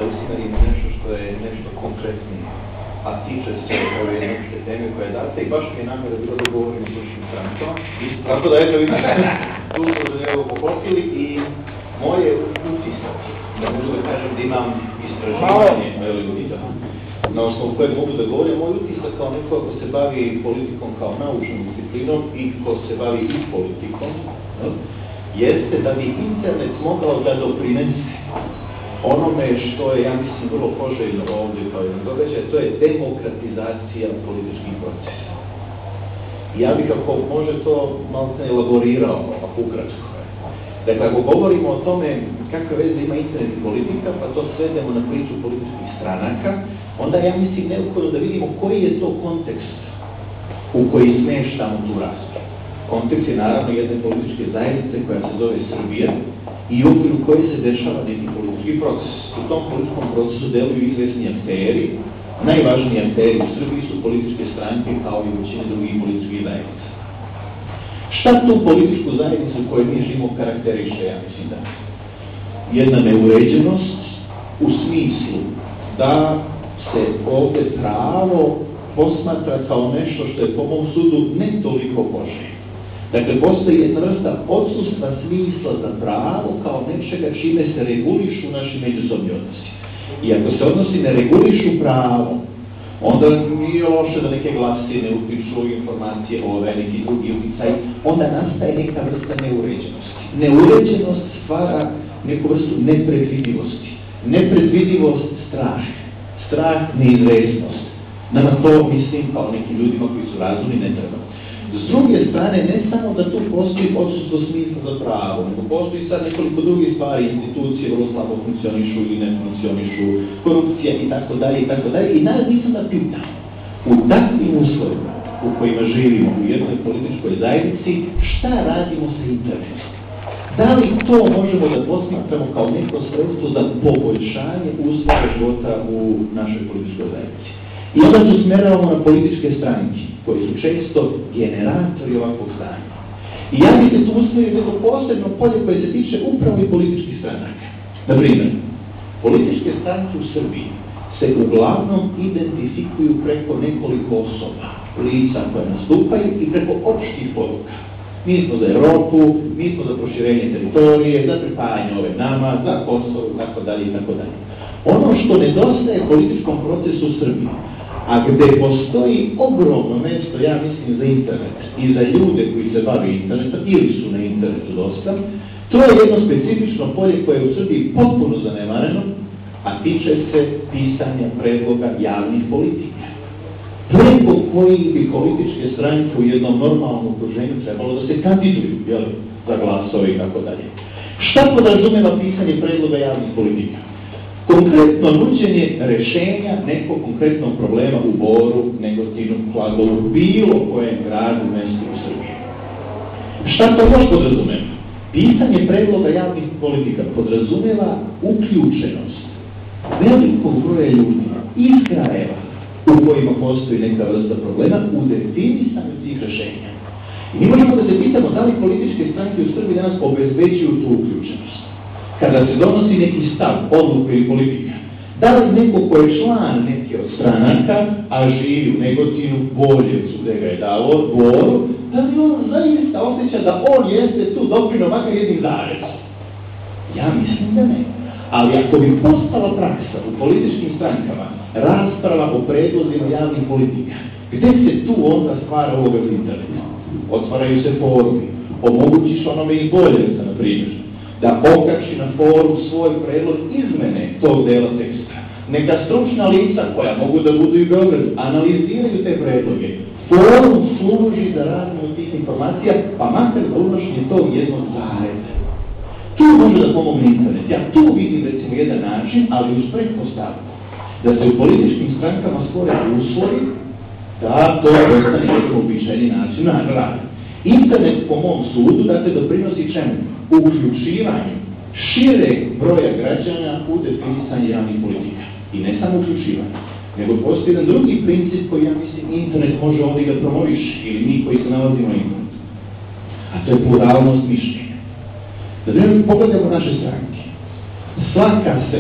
da usmerim nešto što je nešto konkretnije, a tiče se ove jednake teme koje date i baš mi je namjera bilo da govorim o političkim strankama. Tako da eto vidite, tu smo za njega poklopili i moje utisak, da mogu da kažem da imam istraživanje, na osnovu kojeg mogu da govorim, moj utisak kao neko ko se bavi politikom kao naučnom disciplinom i ko se bavi i politikom, jeste da bi internet mogao da doprinese onome što je, ja mislim, vrlo poželjno ovdje kao jedan događaj, to je demokratizacija političkih procesa. Ja bih, ako može, to malo se elaborirao, ako ukratko. Dakle, ako govorimo o tome kakve veze ima internet i politika, pa to svedemo na priču političkih stranaka, onda ja mislim neophodno da vidimo koji je to kontekst u koji smeštamo tu raspravu. Kontekst je naravno jedne političke zajednice koja se zove Srbija i u okviru koje se dešava neki politički proces. U tom političkom procesu deluju izvesni akteri. Najvažniji akteri u Srbiji su političke stranke kao i većine drugih političkih zajednica. Šta tu političku zajednicu koju mi živimo karakteriše, ja mislim da? Jedna neuređenost u smislu da se ovdje pravo posmatra kao nešto što je po mom sudu ne toliko poželjno. Dakle, postoji jedna vrsta odsustva smisla za pravo kao nečega čime se regulišu naši međusobni odnosi. I ako se odnosi ne regulišu pravo, onda nije loše da neke glasine upišu informacije o neki drugi utjecaj, onda nastaje neka vrsta neuređenosti. Neuređenost stvara neku vrstu nepredvidivosti. Nepredvidivost strah. Strah, neizvesnost. Nama to, mislim, kao nekim ljudima koji su razumni, ne treba. S druge strane, ne samo da tu postoji odsustvo smisla za pravo, nego postoji sad nekoliko drugih stvari, institucije vrlo slabo funkcionišu ili ne funkcionišu, korupcija i tako dalje i tako dalje. I nas nisam da pitam, u takvim uslovima u kojima živimo u jednoj političkoj zajednici, šta radimo sa internetom? Da li to možemo da posmatramo kao neko sredstvo za poboljšanje uslova života u našoj političkoj zajednici? I onda se usmeravamo na političke stranke, koji su često generatori ovakvog stanja. I ja bih se tu usmerio neko posebno polje koje se tiče upravo i političkih stranaka. Na primjer, političke stranke u Srbiji se uglavnom identifikuju preko nekoliko osoba, lica koje nastupaju i preko opštih poruka. Mi smo za Evropu, mi smo za proširenje teritorije, za pripajanje ove nama, za Kosovo, tako dalje i tako dalje. Ono što nedostaje političkom procesu u Srbiji, a gde postoji ogromno mjesto, ja mislim, za internet i za ljude koji se bave internetom ili su na internetu dosta, to je jedno specifično polje koje je u Srbiji potpuno zanemareno, a tiče se pisanja predloga javnih politika. Preko kojih bi političke stranke u jednom normalnom okruženju trebalo da se kandiduju, za glasove i tako dalje. Šta podrazumeva pisanje predloga javnih politika? Konkretno nuđenje rešenja nekog konkretnog problema u Boru, Negotinu, Kladovu, bilo kojem gradu, mjestu u Srbiji. Šta to još podrazumeva? Pisanje predloga javnih politika podrazumeva uključenost velikog broja ljudi iz krajeva u kojima postoji neka vrsta problema u definisanju tih rešenja. I mi možemo da se pitamo da li političke stranke u Srbiji danas obezbeđuju tu uključenost. Kada se donosi neki stav, odluka ili politika, da li neko ko je član neke od stranaka, a živi u Negotinu, Boljevcu, gde ga je dalo, Boru, da li on zaista osjeća da on jeste tu doprino makar jednim zarezom? Ja mislim da ne. Ali ako bi postala praksa u političkim strankama rasprava o predlozima javnih politika, gde se tu onda stvara uloga za internet? Otvaraju se forumi, omogućiš onome i Boljevca, na primjer, da okači na forum svoj predlog izmene tog dela teksta. Neka stručna lica koja mogu da budu i Beograd analiziraju te predloge. Forum služi za razmenu tih informacija, pa makar za unošenje tog jednog zareza. Tu može da pomogne internet. Ja tu vidim recimo jedan način, ali uz pretpostavku da se u političkim strankama stvore uslovi da to ostane jedan običajni način rada. Internet, po mom sudu, dakle, doprinosi čemu? Uključivanju šireg broja građana u definisanje javnih politika. I ne samo uključivanje, nego postoji jedan drugi princip koji, ja mislim, internet može ovdje da promoviš, ili mi koji se nalazimo na internetu. A to je pluralnost mišljenja. Da pogledamo naše stranke. Svaka se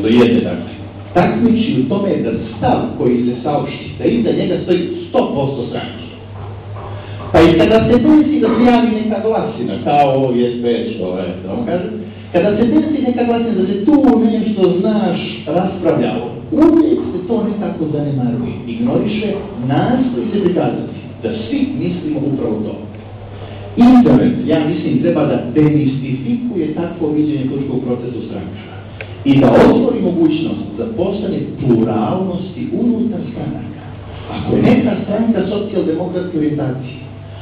do jedne dakle, takmiči u tome da stav koji se saopšti, da iza njega stoji 100% stranke. Pa i kada se desi da se javi neka glasina, kao ovo je već, da vam kažem, kada se desi neka glasina da se tu nešto znaš raspravljalo, uvijek se to nekako zanemaruje, ignoriše, nastoji se prikazati da svi mislimo upravo to. Internet, ja mislim, treba da demistifikuje takvo viđenje političkog procesa u strankama i da otvori mogućnost za postanje pluralnosti unutar stranaka. Ako je neka stranka socijaldemokratske orijentacije,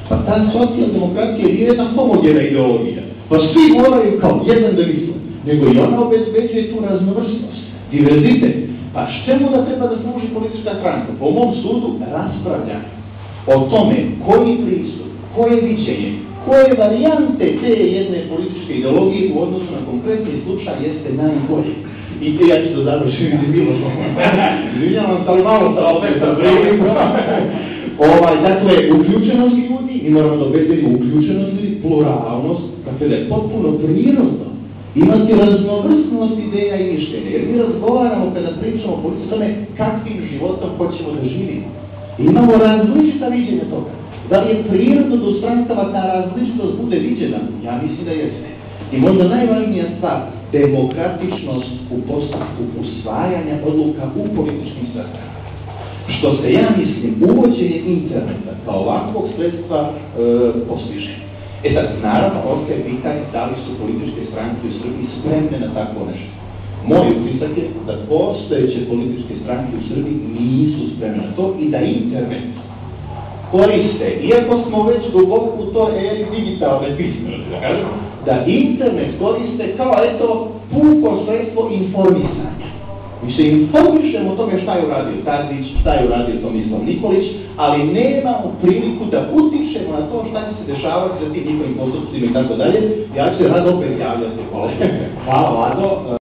pa ta socijaldemokratija nije jedna homogena ideologija, pa svi moraju kao jedan da misle, nego i ona obezbeđuje tu raznovrsnost, diverzitet. Pa čemu da treba da služi politička stranka? Po mom sudu raspravlja o tome koji pristup, koje viđenje, koje varijante te jedne političke ideologije u odnosu na konkretni slučaj jeste najbolje. I ja ću to završiti, bilo što. Izvinjavam se, ali malo sa opet sa vremenu. Dakle, uključenost ljudi, mi moramo da obezbedimo uključenost ljudi, pluralnost, dakle da je potpuno prirodno imati raznovrsnost ideja i mišljenja, jer mi razgovaramo kada pričamo o politici tome kakvim životom hoćemo da živimo. Imamo različita viđenja toga. Da li je prirodno da u strankama ta različitost bude viđena? Ja mislim da jeste. I možda najvažnija stvar, demokratičnost u postupku usvajanja odluka u političkim strankama. Što se, ja mislim, uvođenje interneta kao ovakvog sredstva postiže. Sad, naravno, ovdje je pitanje da li su političke stranke u Srbiji spremne na takvo nešto. Moj utisak je da postojeće političke stranke u Srbiji nisu spremne na to i da internet koriste, iako smo već duboko u toj eri digitalne pismenosti, da internet koriste kao puko sredstvo informisanja. Mi se informišemo o tome šta je uradio Tadić, šta je uradio Tomislav Nikolić, ali nemamo priliku da utičemo na to šta će se dešavati za tim njihovim postupcima i tako dalje. Ja ću se rado opet javljati. Hvala, Vlado.